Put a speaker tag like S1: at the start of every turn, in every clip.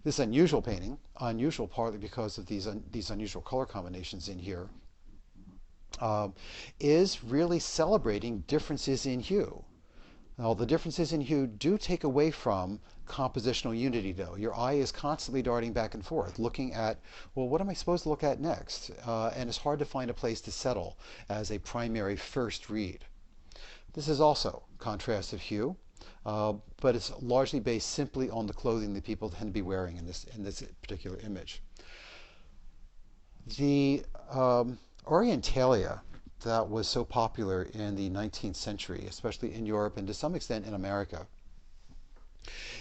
S1: This unusual painting, unusual partly because of these unusual color combinations in here, uh, is really celebrating differences in hue. Now, the differences in hue do take away from compositional unity, though. Your eye is constantly darting back and forth, looking at, well, what am I supposed to look at next? And it's hard to find a place to settle as a primary first read. This is also contrast of hue, but it's largely based simply on the clothing that people tend to be wearing in this particular image. The Orientalia that was so popular in the 19th century, especially in Europe and to some extent in America,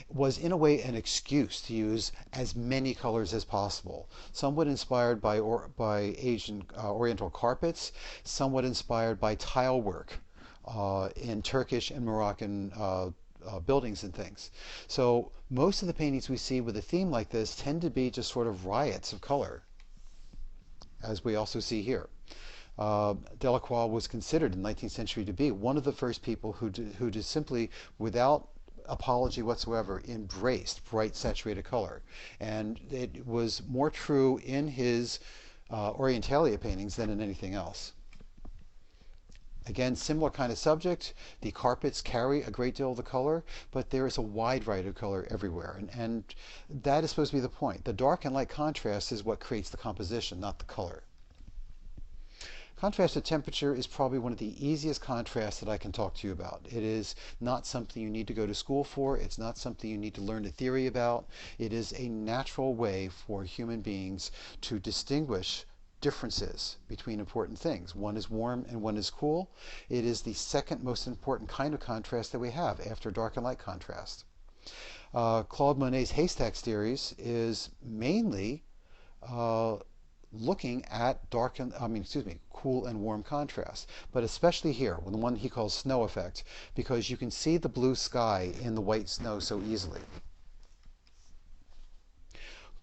S1: was in a way an excuse to use as many colors as possible. Somewhat inspired by Asian Oriental carpets, somewhat inspired by tile work in Turkish and Moroccan buildings and things. So most of the paintings we see with a theme like this tend to be just sort of riots of color, as we also see here. Delacroix was considered in the 19th century to be one of the first people who just simply, without apology whatsoever, embraced bright saturated color. And it was more true in his Orientalia paintings than in anything else. Again, similar kind of subject. The carpets carry a great deal of the color, but there is a wide variety of color everywhere. And that is supposed to be the point. The dark and light contrast is what creates the composition, not the color. Contrast of temperature is probably one of the easiest contrasts that I can talk to you about. It is not something you need to go to school for. It's not something you need to learn the theory about. It is a natural way for human beings to distinguish differences between important things. One is warm and one is cool. It is the second most important kind of contrast that we have after dark and light contrast. Claude Monet's haystack series is mainly looking at cool and warm contrast, but especially here, with the one he calls snow effect, because you can see the blue sky in the white snow so easily.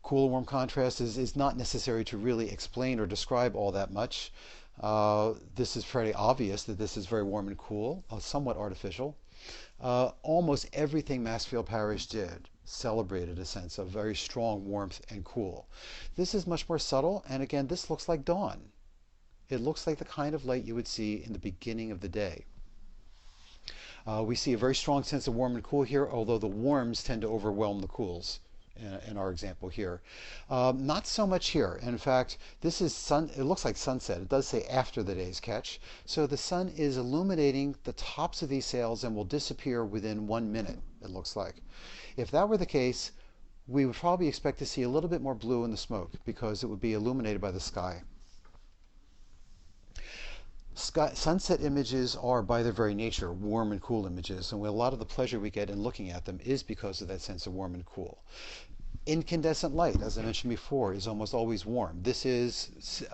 S1: Cool and warm contrast is not necessary to really explain or describe all that much. This is pretty obvious that this is very warm and cool, somewhat artificial. Almost everything Mansfield Parrish did celebrated a sense of very strong warmth and cool. This is much more subtle, and again, this looks like dawn. It looks like the kind of light you would see in the beginning of the day. We see a very strong sense of warm and cool here, although the warms tend to overwhelm the cools in our example here. Not so much here. In fact, this is sun. It looks like sunset. It does say after the day's catch. So the sun is illuminating the tops of these sails and will disappear within 1 minute, it looks like. If that were the case, we would probably expect to see a little bit more blue in the smoke because it would be illuminated by the sky. Sunset images are, by their very nature, warm and cool images, and a lot of the pleasure we get in looking at them is because of that sense of warm and cool. Incandescent light, as I mentioned before, is almost always warm. This is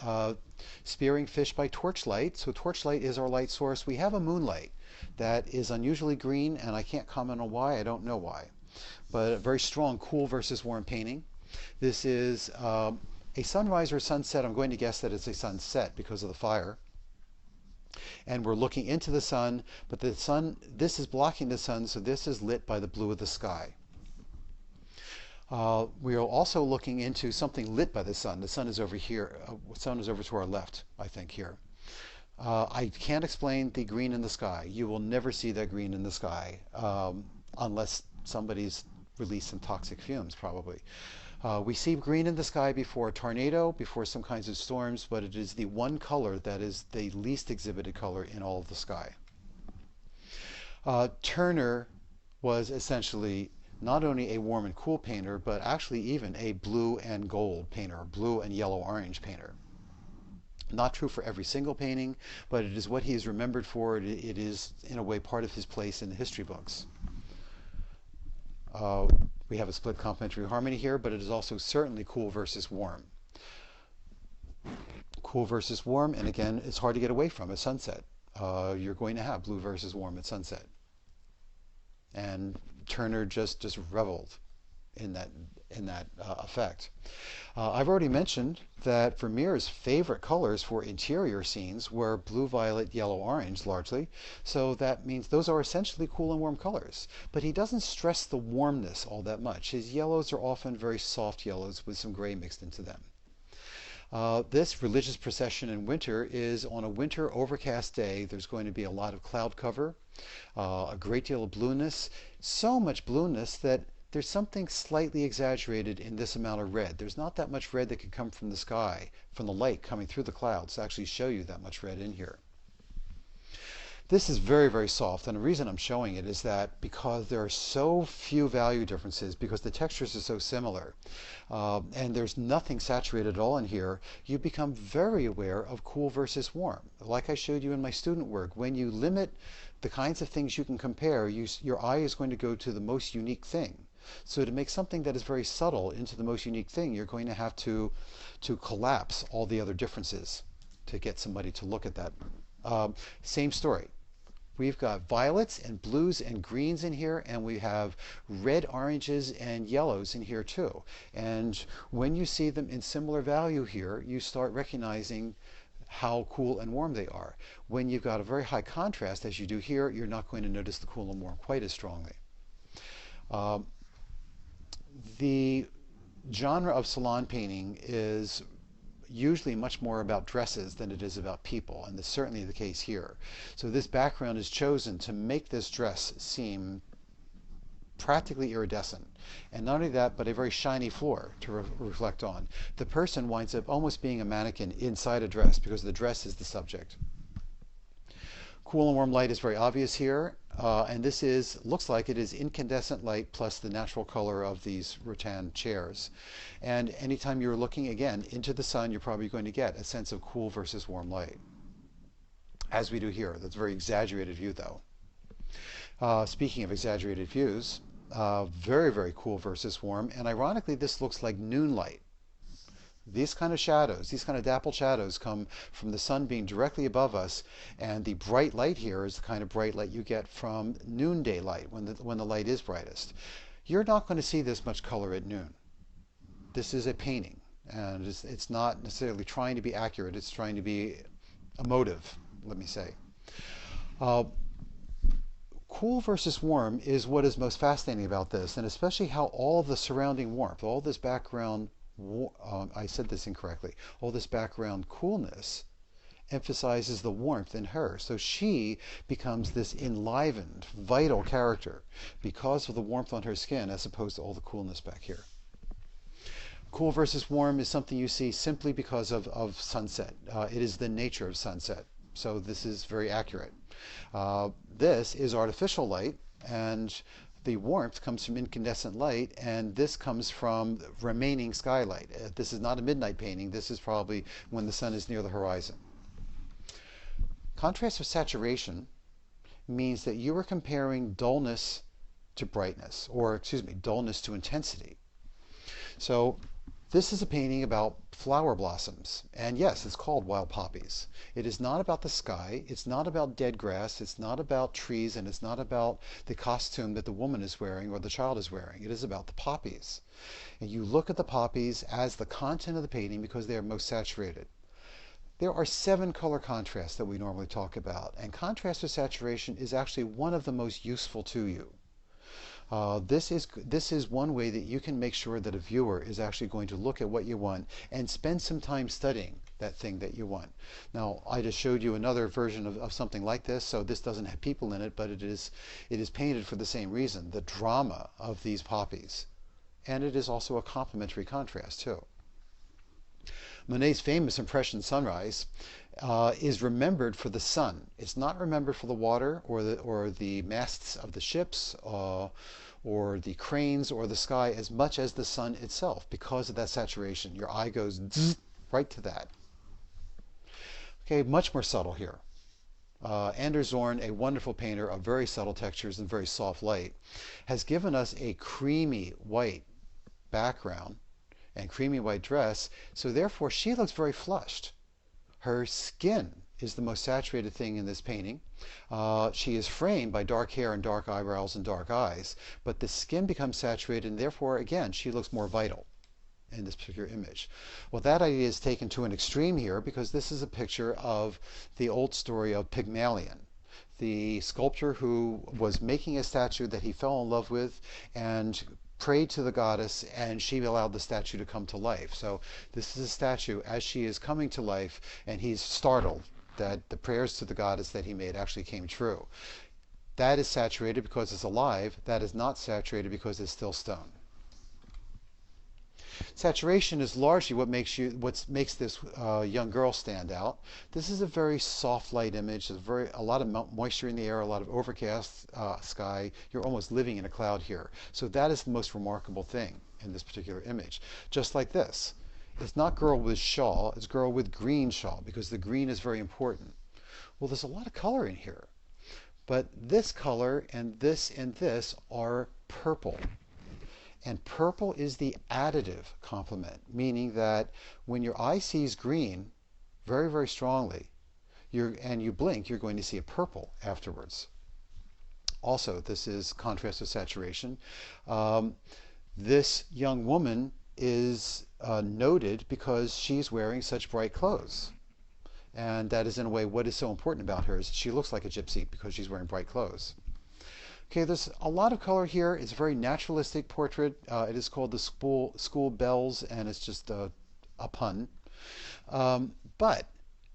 S1: spearing fish by torchlight. So torchlight is our light source. We have a moonlight that is unusually green, and I can't comment on why. I don't know why. But a very strong cool versus warm painting. This is a sunrise or sunset. I'm going to guess that it's a sunset because of the fire. And we're looking into the sun, but the sun, this is blocking the sun, so this is lit by the blue of the sky. We are also looking into something lit by the sun. The sun is over here. The sun is over to our left, I think, here. I can't explain the green in the sky. You will never see that green in the sky unless somebody's released some toxic fumes, probably. We see green in the sky before a tornado, before some kinds of storms, but it is the one color that is the least exhibited color in all of the sky. Turner was essentially not only a warm and cool painter, but actually even a blue and gold painter, blue and yellow-orange painter. Not true for every single painting, but it is what he is remembered for. It is, in a way, part of his place in the history books. We have a split complementary harmony here, but it is also certainly cool versus warm. Cool versus warm, and again, it's hard to get away from at sunset. You're going to have blue versus warm at sunset. And Turner just reveled in that effect. I've already mentioned that Vermeer's favorite colors for interior scenes were blue, violet, yellow, orange, largely. So that means those are essentially cool and warm colors. But he doesn't stress the warmness all that much. His yellows are often very soft yellows with some gray mixed into them. This religious procession in winter is on a winter overcast day. There's going to be a lot of cloud cover, a great deal of blueness, so much blueness that there's something slightly exaggerated in this amount of red. There's not that much red that could come from the sky, from the light coming through the clouds to actually show you that much red in here. This is very, very soft, and the reason I'm showing it is that because there are so few value differences, because the textures are so similar, and there's nothing saturated at all in here, you become very aware of cool versus warm. Like I showed you in my student work, when you limit the kinds of things you can compare, your eye is going to go to the most unique thing. So to make something that is very subtle into the most unique thing, you're going to have to collapse all the other differences to get somebody to look at that. Same story. We've got violets and blues and greens in here, and we have red, oranges, and yellows in here too. And when you see them in similar value here, you start recognizing how cool and warm they are. When you've got a very high contrast, as you do here, you're not going to notice the cool and warm quite as strongly. The genre of salon painting is usually much more about dresses than it is about people, and that's certainly the case here. So this background is chosen to make this dress seem practically iridescent. And not only that, but a very shiny floor to reflect on. The person winds up almost being a mannequin inside a dress because the dress is the subject. Cool and warm light is very obvious here, and this looks like it is incandescent light plus the natural color of these rattan chairs. And anytime you're looking again into the sun, you're probably going to get a sense of cool versus warm light, as we do here. That's a very exaggerated view, though. Speaking of exaggerated views, very, very cool versus warm, and ironically, this looks like noon light. These kind of shadows, these kind of dappled shadows come from the sun being directly above us, and the bright light here is the kind of bright light you get from noonday light, when the light is brightest. You're not going to see this much color at noon. This is a painting, and it's not necessarily trying to be accurate, it's trying to be emotive, let me say. Cool versus warm is what is most fascinating about this, and especially how all the surrounding warmth, all this background I said this incorrectly. All this background coolness emphasizes the warmth in her. So she becomes this enlivened, vital character because of the warmth on her skin as opposed to all the coolness back here. Cool versus warm is something you see simply because of sunset. It is the nature of sunset. So this is very accurate. This is artificial light, and the warmth comes from incandescent light, and this comes from remaining skylight. This is not a midnight painting. This is probably when the sun is near the horizon. Contrast with saturation means that you are comparing dullness to brightness, or excuse me, dullness to intensity. So this is a painting about flower blossoms, and yes, it's called Wild Poppies. It is not about the sky, it's not about dead grass, it's not about trees, and it's not about the costume that the woman is wearing or the child is wearing. It is about the poppies. And you look at the poppies as the content of the painting because they are most saturated. There are 7 color contrasts that we normally talk about, and contrast with saturation is actually one of the most useful to you. This is one way that you can make sure that a viewer is actually going to look at what you want and spend some time studying that thing that you want. Now, I just showed you another version of something like this, so this doesn't have people in it, but it is painted for the same reason, the drama of these poppies. And it is also a complementary contrast, too. Monet's famous Impression Sunrise is remembered for the sun. It's not remembered for the water or the masts of the ships or the cranes or the sky as much as the sun itself because of that saturation. Your eye goes right to that. Okay, much more subtle here. Anders Zorn, a wonderful painter of very subtle textures and very soft light, has given us a creamy white background and creamy white dress, so therefore she looks very flushed. Her skin is the most saturated thing in this painting. She is framed by dark hair and dark eyebrows and dark eyes, but the skin becomes saturated, and therefore, again, she looks more vital in this particular image. Well, that idea is taken to an extreme here, because this is a picture of the old story of Pygmalion, the sculptor who was making a statue that he fell in love with and prayed to the goddess, and she allowed the statue to come to life. So this is a statue as she is coming to life, and he's startled that the prayers to the goddess that he made actually came true. That is saturated because it's alive. That is not saturated because it's still stone. Saturation is largely what makes this young girl stand out. This is a very soft light image. There's a lot of moisture in the air, a lot of overcast sky. You're almost living in a cloud here. So that is the most remarkable thing in this particular image. Just like this. It's not girl with shawl, it's girl with green shawl, because the green is very important. Well, there's a lot of color in here. But this color and this are purple. And purple is the additive complement, meaning that when your eye sees green very, very strongly, and you blink, you're going to see a purple afterwards. Also, this is contrast to saturation. This young woman is noted because she's wearing such bright clothes. And that is, in a way, what is so important about her, is she looks like a gypsy because she's wearing bright clothes. Okay, there's a lot of color here. It's a very naturalistic portrait. It is called the School Bells, and it's just a pun. But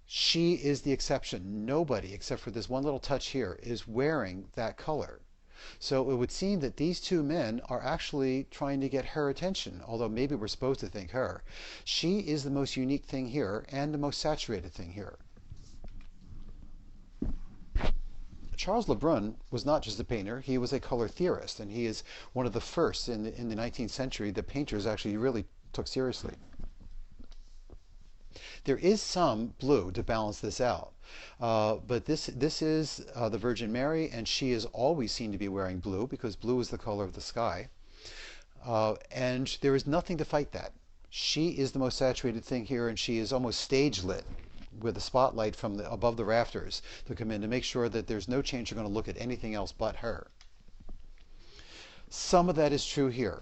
S1: she is the exception. Nobody, except for this one little touch here, is wearing that color. So it would seem that these two men are actually trying to get her attention, although maybe we're supposed to think her. She is the most unique thing here and the most saturated thing here. Charles Le Brun was not just a painter, he was a color theorist, and he is one of the first in the 19th century that painters actually really took seriously. There is some blue to balance this out, but this is the Virgin Mary, and she is always seen to be wearing blue because blue is the color of the sky, and there is nothing to fight that. She is the most saturated thing here, and she is almost stage lit with a spotlight from above the rafters to come in to make sure that there's no chance you're going to look at anything else but her. Some of that is true here.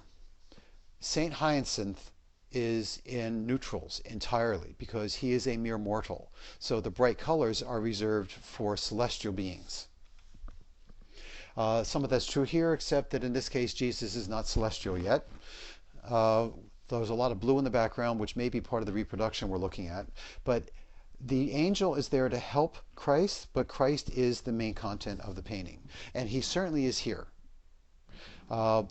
S1: Saint Hyacinth is in neutrals entirely because he is a mere mortal. So the bright colors are reserved for celestial beings. Some of that's true here, except that in this case Jesus is not celestial yet. There's a lot of blue in the background, which may be part of the reproduction we're looking at. But the angel is there to help Christ, but Christ is the main content of the painting. And he certainly is here.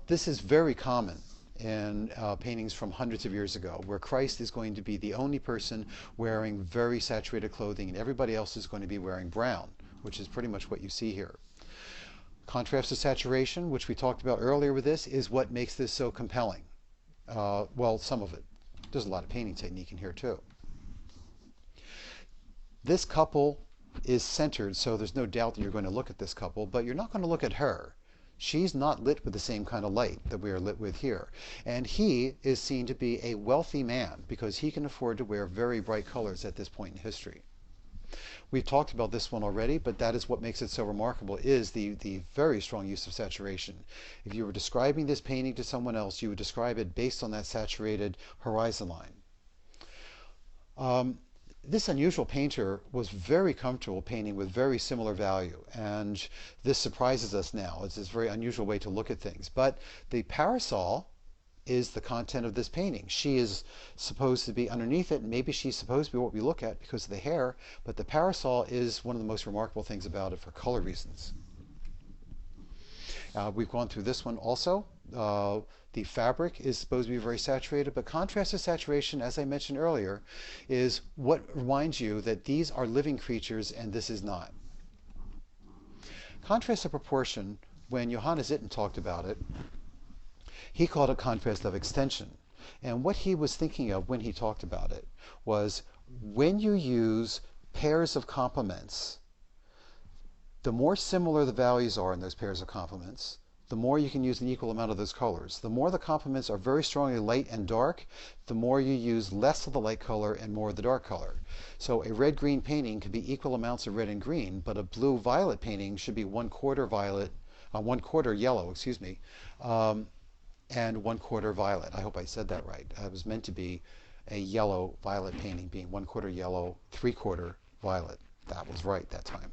S1: This is very common in paintings from hundreds of years ago, where Christ is going to be the only person wearing very saturated clothing, and everybody else is going to be wearing brown, which is pretty much what you see here. Contrast to saturation, which we talked about earlier with this, is what makes this so compelling. Well, some of it. There's a lot of painting technique in here too. This couple is centered, so there's no doubt that you're going to look at this couple, but you're not going to look at her. She's not lit with the same kind of light that we are lit with here. And he is seen to be a wealthy man because he can afford to wear very bright colors at this point in history. We've talked about this one already, but that is what makes it so remarkable, is the very strong use of saturation. If you were describing this painting to someone else, you would describe it based on that saturated horizon line. This unusual painter was very comfortable painting with very similar value, and this surprises us now. It's this very unusual way to look at things. But the parasol is the content of this painting. She is supposed to be underneath it, and maybe she's supposed to be what we look at because of the hair, but the parasol is one of the most remarkable things about it for color reasons. We've gone through this one also. The fabric is supposed to be very saturated, but contrast to saturation, as I mentioned earlier, is what reminds you that these are living creatures and this is not. Contrast to proportion, when Johannes Itten talked about it, he called it contrast of extension. And what he was thinking of when he talked about it was when you use pairs of complements, the more similar the values are in those pairs of complements, the more you can use an equal amount of those colors. The more the complements are very strongly light and dark, the more you use less of the light color and more of the dark color. So a red-green painting can be equal amounts of red and green, but a blue-violet painting should be 1/4 violet, 1/4 yellow, excuse me, and 1/4 violet. I hope I said that right. It was meant to be a yellow-violet painting being 1/4 yellow, 3/4 violet. That was right that time.